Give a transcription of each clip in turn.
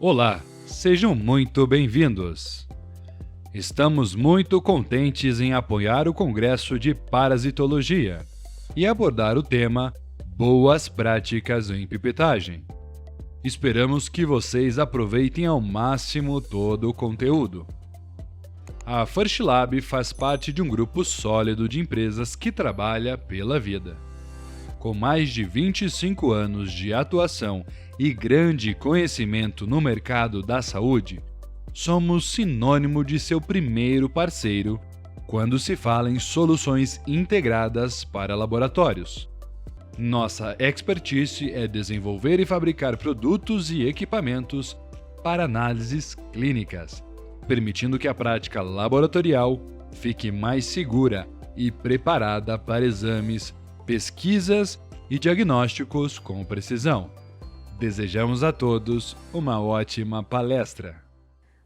Olá, sejam muito bem-vindos! Estamos muito contentes em apoiar o Congresso de Parasitologia e abordar o tema Boas Práticas em Pipetagem. Esperamos que vocês aproveitem ao máximo todo o conteúdo. A First Lab faz parte de um grupo sólido de empresas que trabalha pela vida. Com mais de 25 anos de atuação e grande conhecimento no mercado da saúde, somos sinônimo de seu primeiro parceiro quando se fala em soluções integradas para laboratórios. Nossa expertise é desenvolver e fabricar produtos e equipamentos para análises clínicas, permitindo que a prática laboratorial fique mais segura e preparada para exames, pesquisas e diagnósticos com precisão. Desejamos a todos uma ótima palestra!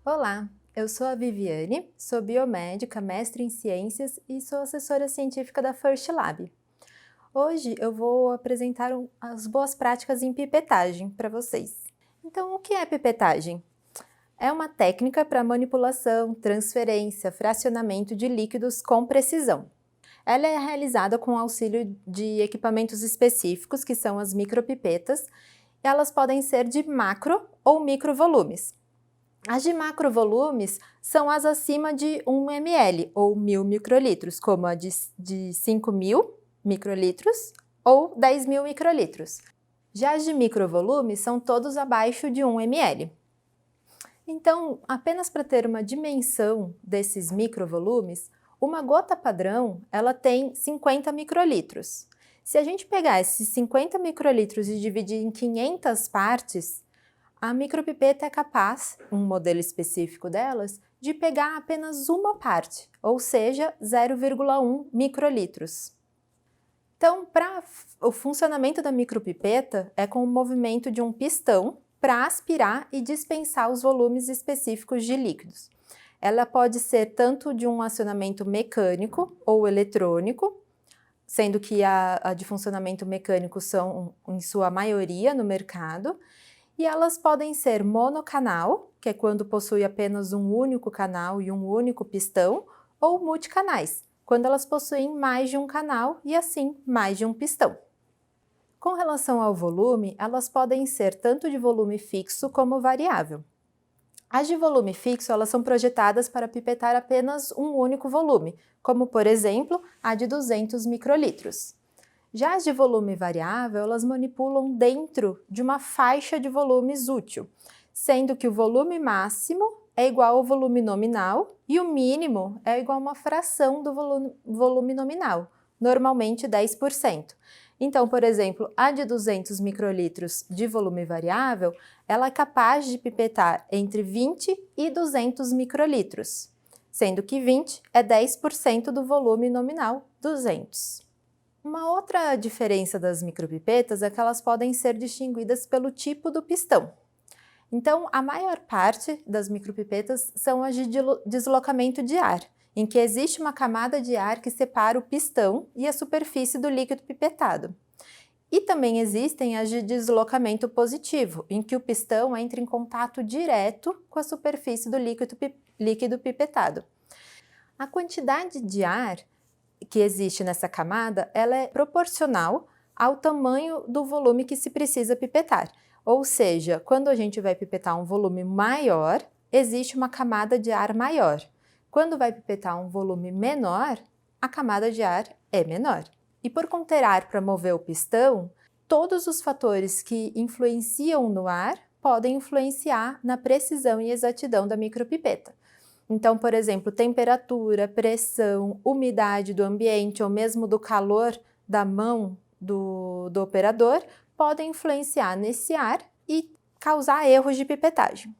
Olá, eu sou a Viviane, sou biomédica, mestre em ciências e sou assessora científica da First Lab. Hoje eu vou apresentar as boas práticas em pipetagem para vocês. Então, o que é pipetagem? É uma técnica para manipulação, transferência, fracionamento de líquidos com precisão. Ela é realizada com auxílio de equipamentos específicos, que são as micropipetas. Elas podem ser de macro ou micro volumes. As de macro volumes são as acima de 1 ml ou 1000 microlitros, como a de 5.000 microlitros ou 10.000 microlitros. Já as de micro volumes são todos abaixo de 1 ml. Então, apenas para ter uma dimensão desses microvolumes, uma gota padrão ela tem 50 microlitros. Se a gente pegar esses 50 microlitros e dividir em 500 partes, a micropipeta é capaz, um modelo específico delas, de pegar apenas uma parte, ou seja, 0,1 microlitros. Então, o funcionamento da micropipeta é com o movimento de um pistão para aspirar e dispensar os volumes específicos de líquidos. Ela pode ser tanto de um acionamento mecânico ou eletrônico, sendo que a de funcionamento mecânico são, em sua maioria, no mercado, e elas podem ser monocanal, que é quando possui apenas um único canal e um único pistão, ou multicanais, quando elas possuem mais de um canal e, assim, mais de um pistão. Com relação ao volume, elas podem ser tanto de volume fixo como variável. As de volume fixo, elas são projetadas para pipetar apenas um único volume, como, por exemplo, a de 200 microlitros. Já as de volume variável, elas manipulam dentro de uma faixa de volumes útil, sendo que o volume máximo é igual ao volume nominal e o mínimo é igual a uma fração do volume nominal, normalmente 10%. Então, por exemplo, a de 200 microlitros de volume variável, ela é capaz de pipetar entre 20 e 200 microlitros, sendo que 20 é 10% do volume nominal 200. Uma outra diferença das micropipetas é que elas podem ser distinguidas pelo tipo do pistão. Então, a maior parte das micropipetas são as de deslocamento de ar, em que existe uma camada de ar que separa o pistão e a superfície do líquido pipetado. E também existem as de deslocamento positivo, em que o pistão entra em contato direto com a superfície do líquido pipetado. A quantidade de ar que existe nessa camada, ela é proporcional ao tamanho do volume que se precisa pipetar. Ou seja, quando a gente vai pipetar um volume maior, existe uma camada de ar maior. Quando vai pipetar um volume menor, a camada de ar é menor. E por conter ar para mover o pistão, todos os fatores que influenciam no ar podem influenciar na precisão e exatidão da micropipeta. Então, por exemplo, temperatura, pressão, umidade do ambiente ou mesmo do calor da mão do operador podem influenciar nesse ar e causar erros de pipetagem.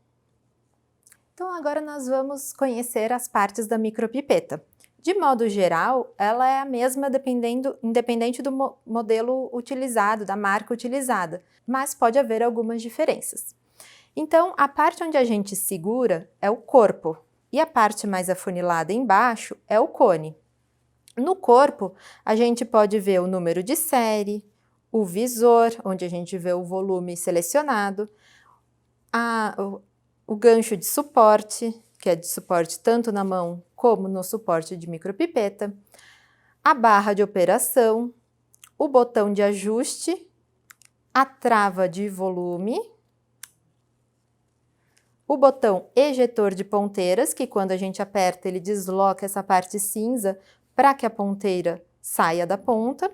Então, agora nós vamos conhecer as partes da micropipeta. De modo geral, ela é a mesma independente do modelo utilizado, da marca utilizada, mas pode haver algumas diferenças. Então, a parte onde a gente segura é o corpo, e a parte mais afunilada embaixo é o cone. No corpo, a gente pode ver o número de série, o visor, onde a gente vê o volume selecionado, o gancho de suporte, que é de suporte tanto na mão como no suporte de micropipeta, a barra de operação, o botão de ajuste, a trava de volume, o botão ejetor de ponteiras, que quando a gente aperta ele desloca essa parte cinza para que a ponteira saia da ponta.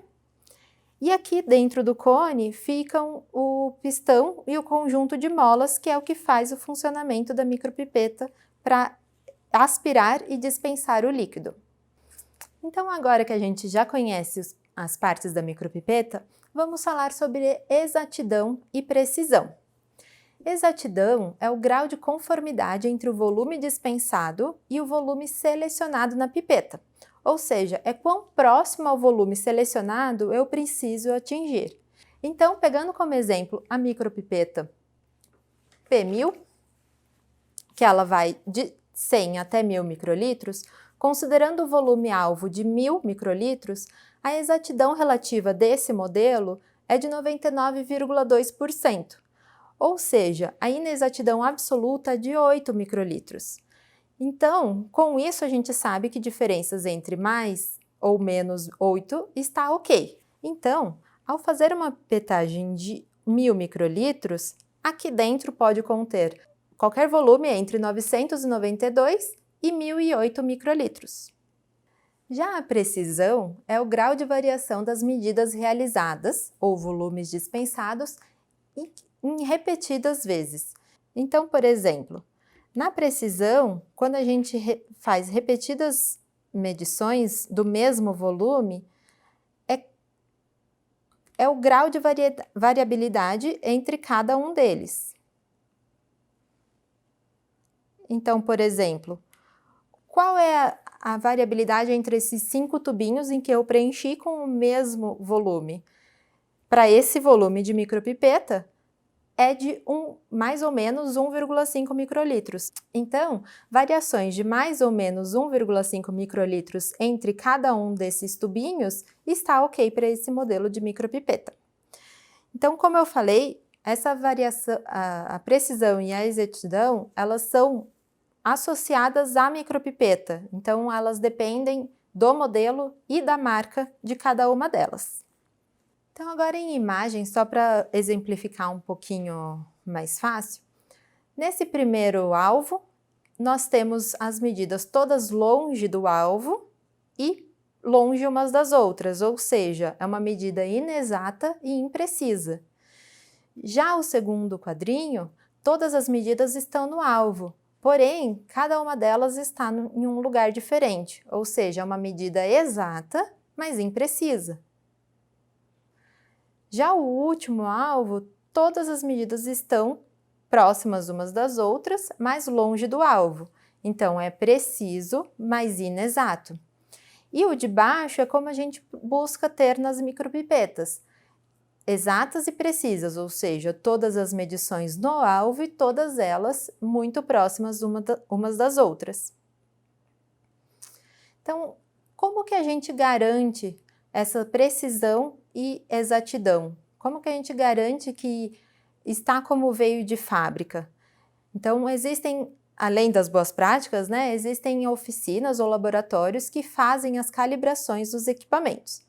E aqui dentro do cone ficam o pistão e o conjunto de molas, que é o que faz o funcionamento da micropipeta para aspirar e dispensar o líquido. Então, agora que a gente já conhece as partes da micropipeta, vamos falar sobre exatidão e precisão. Exatidão é o grau de conformidade entre o volume dispensado e o volume selecionado na pipeta, ou seja, é quão próximo ao volume selecionado eu preciso atingir. Então, pegando como exemplo a micropipeta P1000, que ela vai de 100 até 1000 microlitros, considerando o volume alvo de 1000 microlitros, a exatidão relativa desse modelo é de 99,2%, ou seja, a inexatidão absoluta é de 8 microlitros. Então, com isso a gente sabe que diferenças entre mais ou menos 8 está ok. Então, ao fazer uma pipetagem de 1000 microlitros, aqui dentro pode conter qualquer volume entre 992 e 1008 microlitros. Já a precisão é o grau de variação das medidas realizadas, ou volumes dispensados, em repetidas vezes. Então, por exemplo, na precisão, quando a gente faz repetidas medições do mesmo volume, é o grau de variabilidade entre cada um deles. Então, por exemplo, qual é a variabilidade entre esses 5 tubinhos em que eu preenchi com o mesmo volume? Para esse volume de micropipeta, é de mais ou menos 1,5 microlitros. Então, variações de mais ou menos 1,5 microlitros entre cada um desses tubinhos está ok para esse modelo de micropipeta. Então, como eu falei, essa variação, a precisão e a exatidão, elas são associadas à micropipeta, então elas dependem do modelo e da marca de cada uma delas. Então, agora em imagem, só para exemplificar um pouquinho mais fácil, nesse primeiro alvo, nós temos as medidas todas longe do alvo e longe umas das outras, ou seja, é uma medida inexata e imprecisa. Já o segundo quadrinho, todas as medidas estão no alvo, porém, cada uma delas está em um lugar diferente, ou seja, é uma medida exata, mas imprecisa. Já o último alvo, todas as medidas estão próximas umas das outras, mas longe do alvo. Então, é preciso, mas inexato. E o de baixo é como a gente busca ter nas micropipetas. Exatas e precisas, ou seja, todas as medições no alvo e todas elas muito próximas umas das outras. Então, como que a gente garante essa precisão e exatidão? Como que a gente garante que está como veio de fábrica? Então, existem, além das boas práticas, né, existem oficinas ou laboratórios que fazem as calibrações dos equipamentos.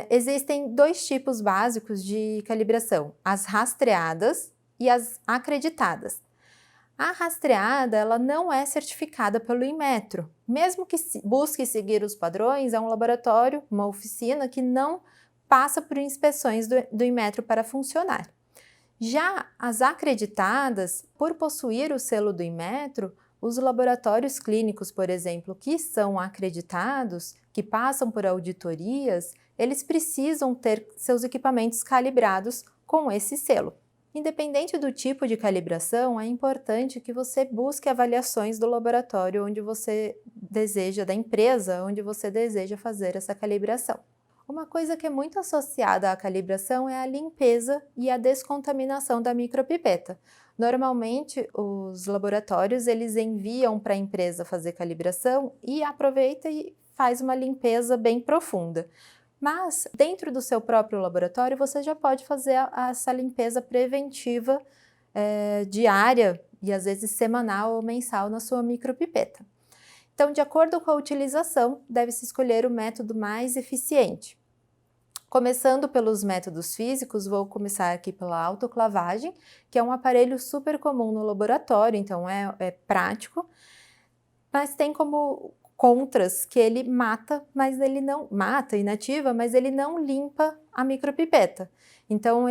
Existem 2 tipos básicos de calibração, as rastreadas e as acreditadas. A rastreada, ela não é certificada pelo Inmetro. Mesmo que busque seguir os padrões, é um laboratório, uma oficina que não passa por inspeções do Inmetro para funcionar. Já as acreditadas, por possuir o selo do Inmetro, os laboratórios clínicos, por exemplo, que são acreditados, que passam por auditorias, eles precisam ter seus equipamentos calibrados com esse selo. Independente do tipo de calibração, é importante que você busque avaliações do laboratório onde você deseja, da empresa onde você deseja fazer essa calibração. Uma coisa que é muito associada à calibração é a limpeza e a descontaminação da micropipeta. Normalmente, os laboratórios eles enviam para a empresa fazer calibração e aproveita e faz uma limpeza bem profunda. Mas, dentro do seu próprio laboratório, você já pode fazer essa limpeza preventiva diária e às vezes semanal ou mensal na sua micropipeta. Então, de acordo com a utilização, deve-se escolher o método mais eficiente. Começando pelos métodos físicos, vou começar aqui pela autoclavagem, que é um aparelho super comum no laboratório, então é prático, mas tem como contras que ele mata, mas ele não mata, inativa, mas ele não limpa a micropipeta. Então,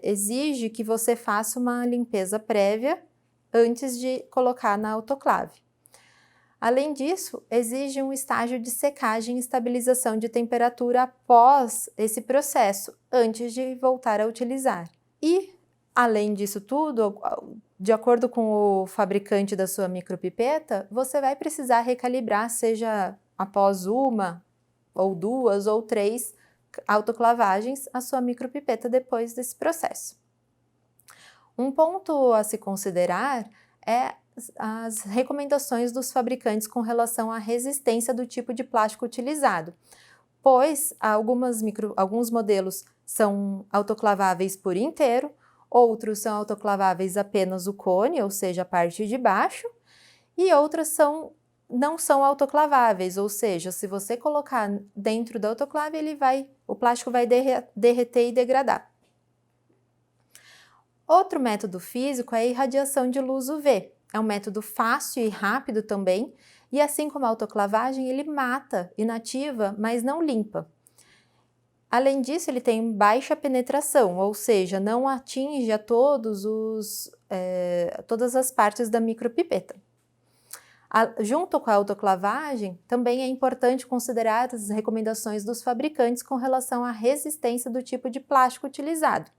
exige que você faça uma limpeza prévia antes de colocar na autoclave. Além disso, exige um estágio de secagem e estabilização de temperatura após esse processo, antes de voltar a utilizar. E, além disso tudo, de acordo com o fabricante da sua micropipeta, você vai precisar recalibrar, seja após uma, ou duas, ou três autoclavagens, a sua micropipeta depois desse processo. Um ponto a se considerar é as recomendações dos fabricantes com relação à resistência do tipo de plástico utilizado, pois alguns modelos são autoclaváveis por inteiro, outros são autoclaváveis apenas o cone, ou seja, a parte de baixo, e outras não são autoclaváveis, ou seja, se você colocar dentro da autoclave, o plástico vai derreter e degradar. Outro método físico é a irradiação de luz UV. É um método fácil e rápido também, e assim como a autoclavagem, ele mata, inativa, mas não limpa. Além disso, ele tem baixa penetração, ou seja, não atinge a todas as partes da micropipeta. Junto com a autoclavagem, também é importante considerar as recomendações dos fabricantes com relação à resistência do tipo de plástico utilizado,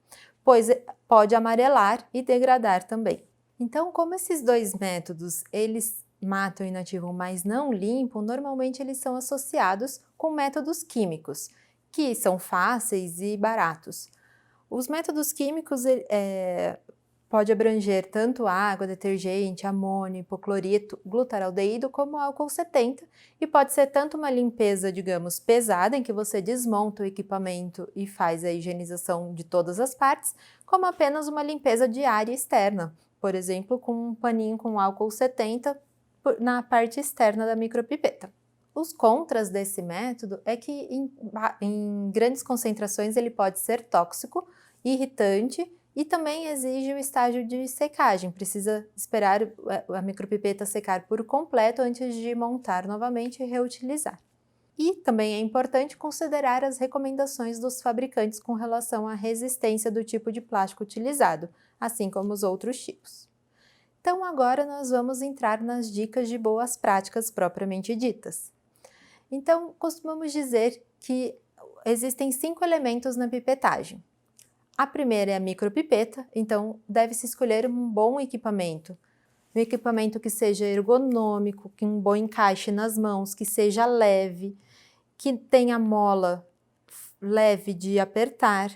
pois pode amarelar e degradar também. Então, como esses dois métodos, eles matam e inativam, mas não limpam, normalmente eles são associados com métodos químicos, que são fáceis e baratos. Os métodos químicos pode abranger tanto água, detergente, amônio, hipoclorito, glutaraldeído, como álcool 70, e pode ser tanto uma limpeza, digamos, pesada, em que você desmonta o equipamento e faz a higienização de todas as partes, como apenas uma limpeza diária externa, por exemplo, com um paninho com álcool 70 na parte externa da micropipeta. Os contras desse método é que em grandes concentrações ele pode ser tóxico, irritante e também exige o estágio de secagem. Precisa esperar a micropipeta secar por completo antes de montar novamente e reutilizar. E também é importante considerar as recomendações dos fabricantes com relação à resistência do tipo de plástico utilizado, assim como os outros tipos. Então agora nós vamos entrar nas dicas de boas práticas propriamente ditas. Então, costumamos dizer que existem 5 elementos na pipetagem. A primeira é a micropipeta, então deve-se escolher um bom equipamento. Um equipamento que seja ergonômico, que um bom encaixe nas mãos, que seja leve, que tenha mola leve de apertar.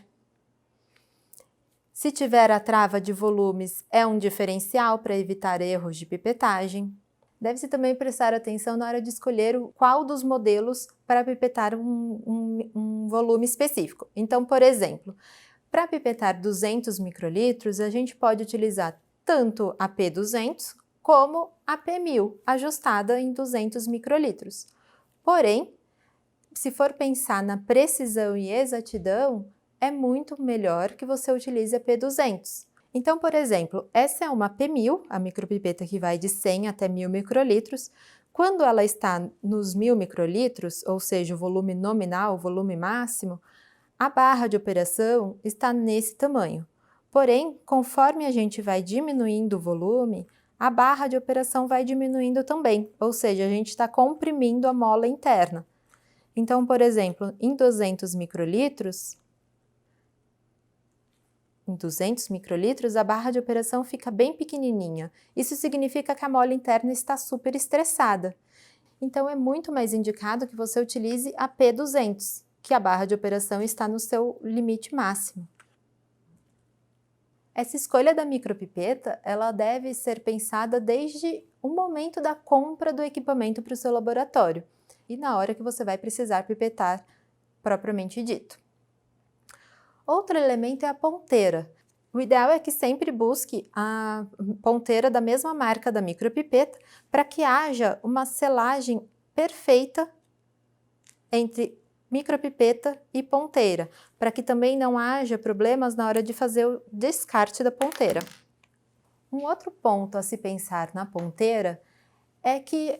Se tiver a trava de volumes, é um diferencial para evitar erros de pipetagem. Deve-se também prestar atenção na hora de escolher qual dos modelos para pipetar um volume específico. Então, por exemplo, para pipetar 200 microlitros, a gente pode utilizar tanto a P200 como a P1000, ajustada em 200 microlitros. Porém, se for pensar na precisão e exatidão, é muito melhor que você utilize a P200. Então, por exemplo, essa é uma P1000, a micropipeta que vai de 100 até 1000 microlitros. Quando ela está nos 1000 microlitros, ou seja, o volume nominal, o volume máximo, a barra de operação está nesse tamanho. Porém, conforme a gente vai diminuindo o volume, a barra de operação vai diminuindo também, ou seja, a gente está comprimindo a mola interna. Então, por exemplo, em 200 microlitros, a barra de operação fica bem pequenininha. Isso significa que a mola interna está super estressada. Então, é muito mais indicado que você utilize a P200, que a barra de operação está no seu limite máximo. Essa escolha da micropipeta, ela deve ser pensada desde o momento da compra do equipamento para o seu laboratório e na hora que você vai precisar pipetar propriamente dito. Outro elemento é a ponteira. O ideal é que sempre busque a ponteira da mesma marca da micropipeta para que haja uma selagem perfeita entre micropipeta e ponteira, para que também não haja problemas na hora de fazer o descarte da ponteira. Um outro ponto a se pensar na ponteira é que,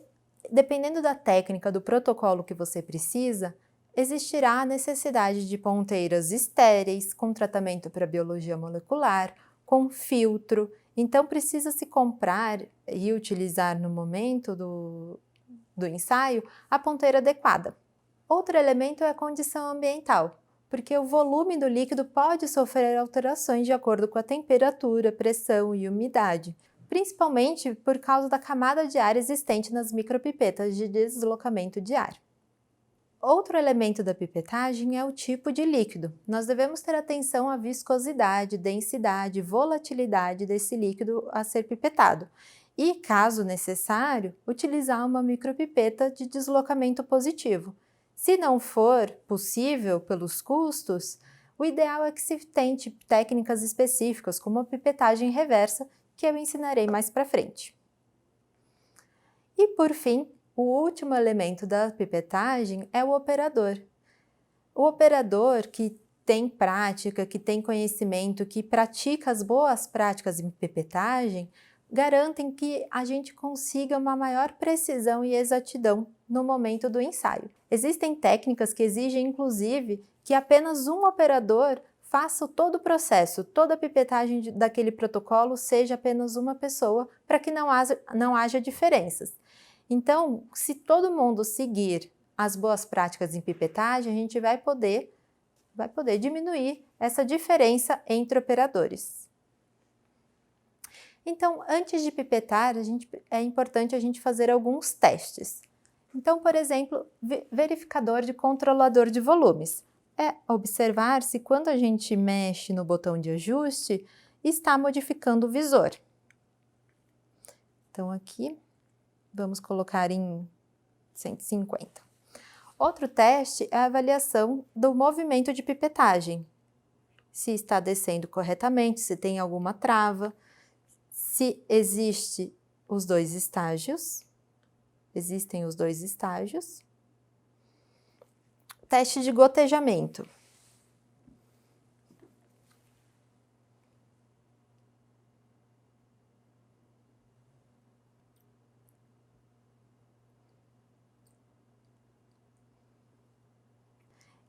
dependendo da técnica, do protocolo que você precisa, existirá a necessidade de ponteiras estéreis, com tratamento para biologia molecular, com filtro. Então, precisa-se comprar e utilizar no momento do ensaio a ponteira adequada. Outro elemento é a condição ambiental, porque o volume do líquido pode sofrer alterações de acordo com a temperatura, pressão e umidade, principalmente por causa da camada de ar existente nas micropipetas de deslocamento de ar. Outro elemento da pipetagem é o tipo de líquido. Nós devemos ter atenção à viscosidade, densidade, volatilidade desse líquido a ser pipetado e, caso necessário, utilizar uma micropipeta de deslocamento positivo. Se não for possível pelos custos, o ideal é que se tente técnicas específicas, como a pipetagem reversa, que eu ensinarei mais para frente. E por fim, o último elemento da pipetagem é o operador. O operador que tem prática, que tem conhecimento, que pratica as boas práticas em pipetagem, garantem que a gente consiga uma maior precisão e exatidão no momento do ensaio. Existem técnicas que exigem, inclusive, que apenas um operador faça todo o processo, toda a pipetagem daquele protocolo seja apenas uma pessoa, para que não haja diferenças. Então, se todo mundo seguir as boas práticas em pipetagem, a gente vai poder diminuir essa diferença entre operadores. Então, antes de pipetar, é importante a gente fazer alguns testes. Então, por exemplo, verificador de controlador de volumes. É observar se quando a gente mexe no botão de ajuste, está modificando o visor. Então, aqui, vamos colocar em 150. Outro teste é a avaliação do movimento de pipetagem. Se está descendo corretamente, se tem alguma trava, se existem os dois estágios. Teste de gotejamento.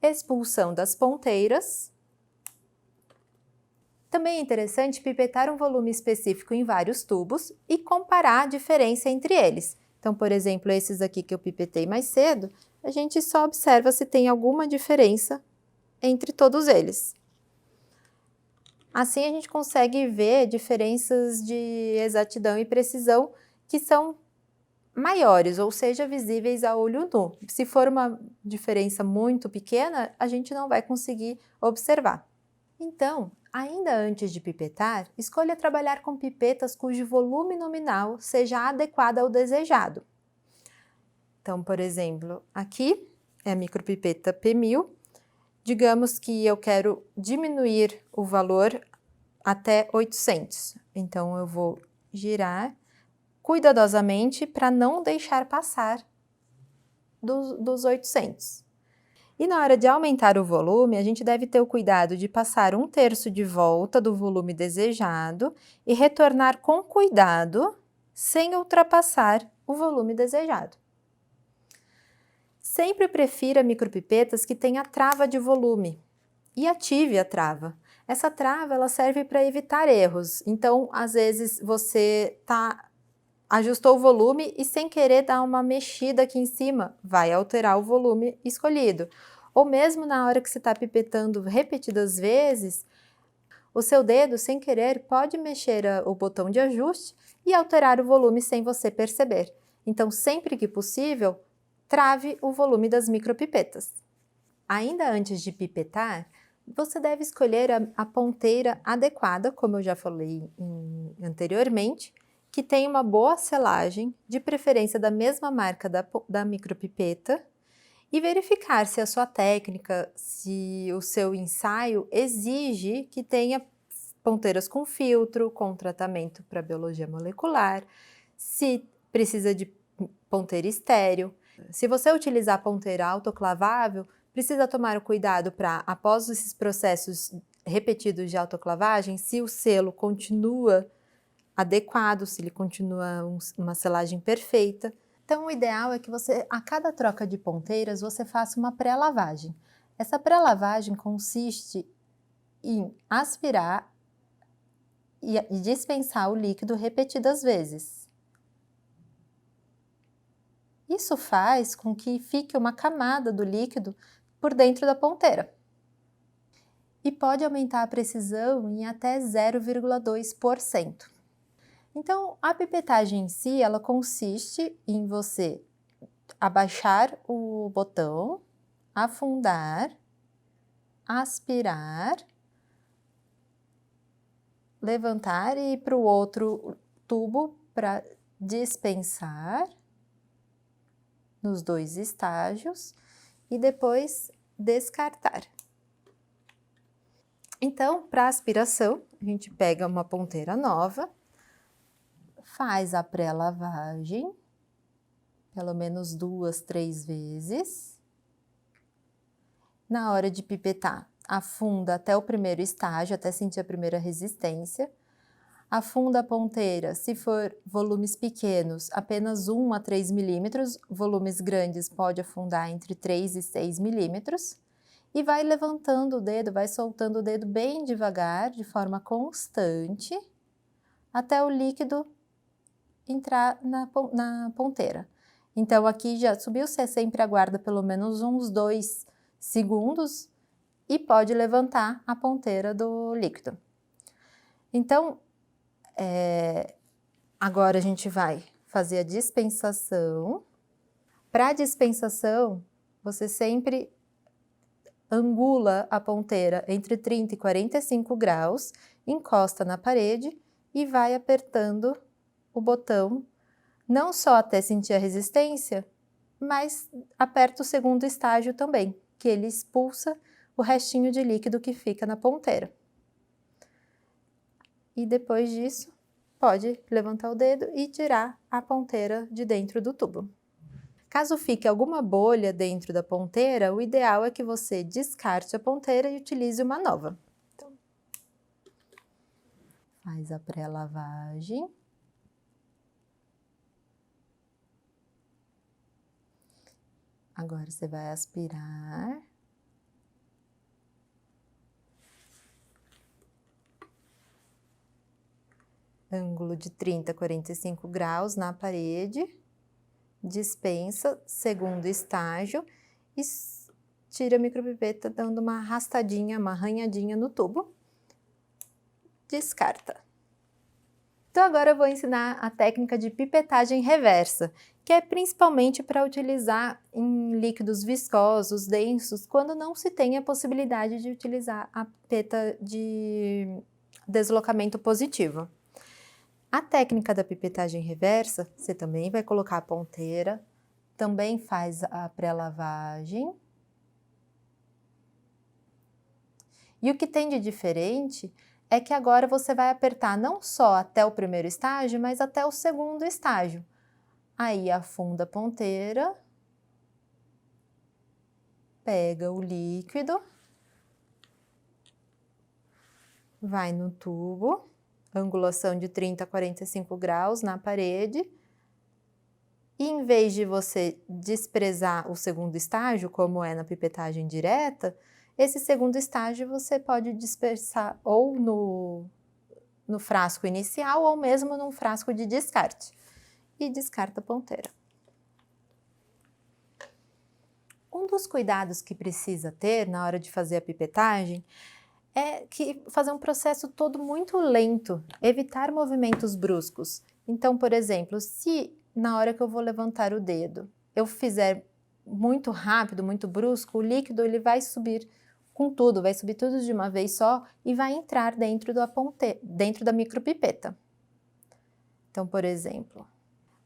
Expulsão das ponteiras. Também é interessante pipetar um volume específico em vários tubos e comparar a diferença entre eles. Então, por exemplo, esses aqui que eu pipetei mais cedo, a gente só observa se tem alguma diferença entre todos eles. Assim, a gente consegue ver diferenças de exatidão e precisão que são maiores, ou seja, visíveis a olho nu. Se for uma diferença muito pequena, a gente não vai conseguir observar. Então, ainda antes de pipetar, escolha trabalhar com pipetas cujo volume nominal seja adequado ao desejado. Então, por exemplo, aqui é a micropipeta P1000. Digamos que eu quero diminuir o valor até 800. Então, eu vou girar cuidadosamente para não deixar passar dos 800. E na hora de aumentar o volume, a gente deve ter o cuidado de passar 1/3 de volta do volume desejado e retornar com cuidado, sem ultrapassar o volume desejado. Sempre prefira micropipetas que tenha trava de volume e ative a trava. Essa trava ela serve para evitar erros, então às vezes você ajustou o volume e sem querer dar uma mexida aqui em cima, vai alterar o volume escolhido. Ou mesmo na hora que você está pipetando repetidas vezes, o seu dedo, sem querer, pode mexer o botão de ajuste e alterar o volume sem você perceber. Então, sempre que possível, trave o volume das micropipetas. Ainda antes de pipetar, você deve escolher a ponteira adequada, como eu já falei anteriormente, que tem uma boa selagem, de preferência da mesma marca da micropipeta, e verificar se a sua técnica, se o seu ensaio exige que tenha ponteiras com filtro, com tratamento para biologia molecular, se precisa de ponteira estéril. Se você utilizar ponteira autoclavável, precisa tomar o cuidado para, após esses processos repetidos de autoclavagem, se o selo continua adequado, se ele continua uma selagem perfeita. Então, o ideal é que você, a cada troca de ponteiras, você faça uma pré-lavagem. Essa pré-lavagem consiste em aspirar e dispensar o líquido repetidas vezes. Isso faz com que fique uma camada do líquido por dentro da ponteira. E pode aumentar a precisão em até 0,2%. Então, a pipetagem em si, ela consiste em você abaixar o botão, afundar, aspirar, levantar e ir para o outro tubo para dispensar nos 2 estágios e depois descartar. Então, para aspiração, a gente pega uma ponteira nova, faz a pré-lavagem, pelo menos 2, 3 vezes. Na hora de pipetar, afunda até o primeiro estágio, até sentir a primeira resistência. Afunda a ponteira, se for volumes pequenos, apenas 1 a 3 milímetros, volumes grandes pode afundar entre 3 e 6 milímetros. E vai levantando o dedo, vai soltando o dedo bem devagar, de forma constante, até o líquido entrar na ponteira. Então, aqui já subiu, você sempre aguarda pelo menos uns 2 segundos e pode levantar a ponteira do líquido. Então, agora a gente vai fazer a dispensação. Para a dispensação, você sempre angula a ponteira entre 30 e 45 graus, encosta na parede e vai apertando o botão, não só até sentir a resistência, mas aperta o segundo estágio também, que ele expulsa o restinho de líquido que fica na ponteira. E depois disso, pode levantar o dedo e tirar a ponteira de dentro do tubo. Caso fique alguma bolha dentro da ponteira, o ideal é que você descarte a ponteira e utilize uma nova. Então, faz a pré-lavagem. Agora você vai aspirar. Ângulo de 30 a 45 graus na parede. Dispensa, segundo estágio, e tira a micropipeta dando uma arrastadinha, uma arranhadinha no tubo. Descarta. Então, agora eu vou ensinar a técnica de pipetagem reversa, que é principalmente para utilizar em líquidos viscosos, densos, quando não se tem a possibilidade de utilizar a pipeta de deslocamento positivo. A técnica da pipetagem reversa, você também vai colocar a ponteira, também faz a pré-lavagem. E o que tem de diferente é que agora você vai apertar não só até o primeiro estágio, mas até o segundo estágio. Aí afunda a ponteira, pega o líquido, vai no tubo, angulação de 30 a 45 graus na parede, e em vez de você desprezar o segundo estágio, como é na pipetagem direta, esse segundo estágio você pode dispersar ou no frasco inicial ou mesmo num frasco de descarte. E descarta a ponteira. Um dos cuidados que precisa ter na hora de fazer a pipetagem é que fazer um processo todo muito lento, evitar movimentos bruscos. Então, por exemplo, se na hora que eu vou levantar o dedo, eu fizer muito rápido, muito brusco, o líquido ele vai subir com tudo, vai subir tudo de uma vez só e vai entrar dentro da micropipeta. Então, por exemplo,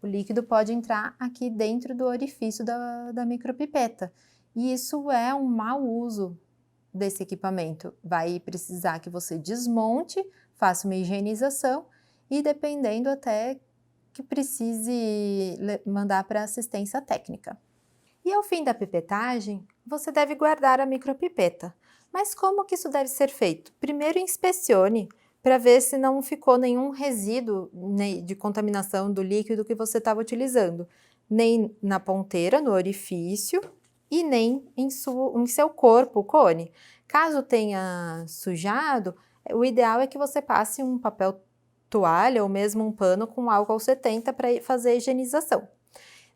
o líquido pode entrar aqui dentro do orifício da micropipeta. E isso é um mau uso desse equipamento vai precisar que você desmonte, faça uma higienização e dependendo até que precise mandar para assistência técnica. E ao fim da pipetagem, você deve guardar a micropipeta. Mas como que isso deve ser feito? Primeiro inspecione para ver se não ficou nenhum resíduo de contaminação do líquido que você estava utilizando, nem na ponteira, no orifício, e nem em seu corpo, o cone. Caso tenha sujado, o ideal é que você passe um papel toalha ou mesmo um pano com álcool 70 para fazer a higienização.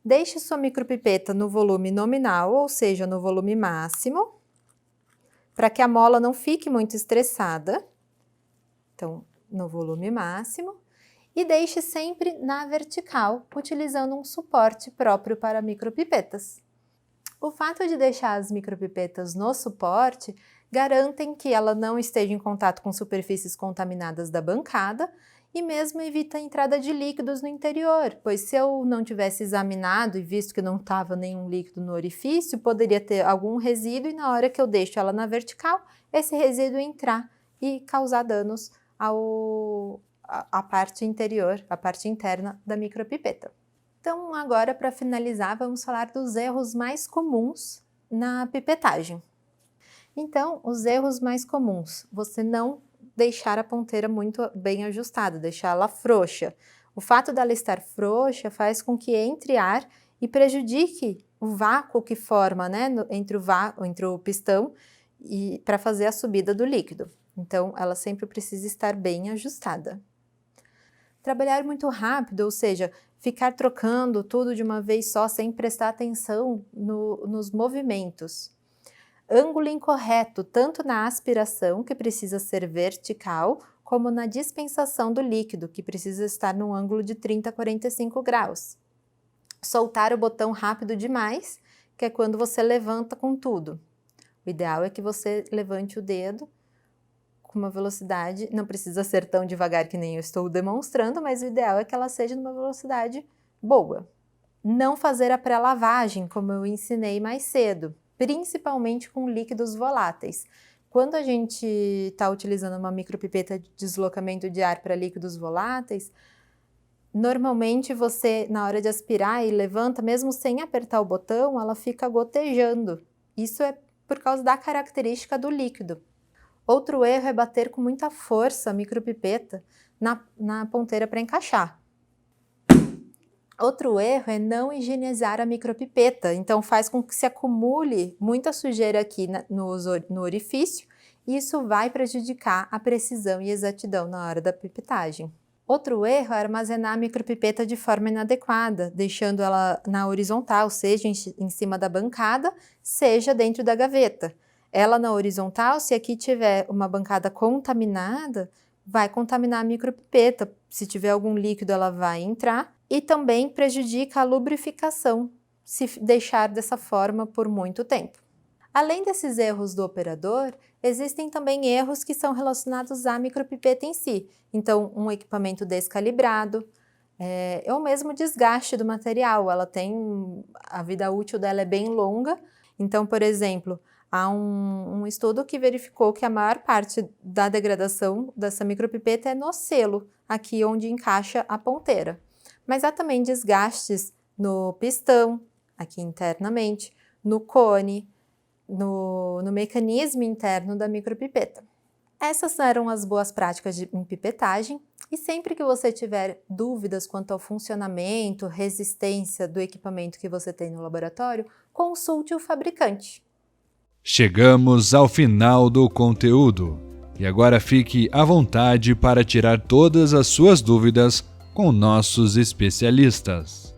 Deixe sua micropipeta no volume nominal, ou seja, no volume máximo, para que a mola não fique muito estressada. Então, no volume máximo. E deixe sempre na vertical, utilizando um suporte próprio para micropipetas. O fato de deixar as micropipetas no suporte garantem que ela não esteja em contato com superfícies contaminadas da bancada e mesmo evita a entrada de líquidos no interior, pois se eu não tivesse examinado e visto que não estava nenhum líquido no orifício, poderia ter algum resíduo e na hora que eu deixo ela na vertical, esse resíduo entrar e causar danos à parte interior, à parte interna da micropipeta. Então agora, para finalizar, vamos falar dos erros mais comuns na pipetagem. Então, os erros mais comuns, você não deixar a ponteira muito bem ajustada, deixar ela frouxa. O fato dela estar frouxa faz com que entre ar e prejudique o vácuo que forma, né, entre o pistão e para fazer a subida do líquido. Então, ela sempre precisa estar bem ajustada. Trabalhar muito rápido, ou seja, ficar trocando tudo de uma vez só sem prestar atenção nos movimentos. Ângulo incorreto, tanto na aspiração, que precisa ser vertical, como na dispensação do líquido, que precisa estar num ângulo de 30 a 45 graus. Soltar o botão rápido demais, que é quando você levanta com tudo. O ideal é que você levante o dedo com uma velocidade, não precisa ser tão devagar que nem eu estou demonstrando, mas o ideal é que ela seja numa velocidade boa. Não fazer a pré-lavagem, como eu ensinei mais cedo, principalmente com líquidos voláteis. Quando a gente está utilizando uma micropipeta de deslocamento de ar para líquidos voláteis, normalmente você, na hora de aspirar e levanta, mesmo sem apertar o botão, ela fica gotejando. Isso é por causa da característica do líquido. Outro erro é bater com muita força a micropipeta na ponteira para encaixar. Outro erro é não higienizar a micropipeta, então faz com que se acumule muita sujeira aqui no orifício e isso vai prejudicar a precisão e exatidão na hora da pipetagem. Outro erro é armazenar a micropipeta de forma inadequada, deixando ela na horizontal, seja em cima da bancada, seja dentro da gaveta. Ela na horizontal, se aqui tiver uma bancada contaminada, vai contaminar a micropipeta. Se tiver algum líquido, ela vai entrar e também prejudica a lubrificação, se deixar dessa forma por muito tempo. Além desses erros do operador, existem também erros que são relacionados à micropipeta em si. Então, um equipamento descalibrado, ou mesmo desgaste do material. A vida útil dela é bem longa. Então, por exemplo, há um estudo que verificou que a maior parte da degradação dessa micropipeta é no selo, aqui onde encaixa a ponteira. Mas há também desgastes no pistão, aqui internamente, no cone, no mecanismo interno da micropipeta. Essas eram as boas práticas em pipetagem e sempre que você tiver dúvidas quanto ao funcionamento, resistência do equipamento que você tem no laboratório, consulte o fabricante. Chegamos ao final do conteúdo e agora fique à vontade para tirar todas as suas dúvidas com nossos especialistas.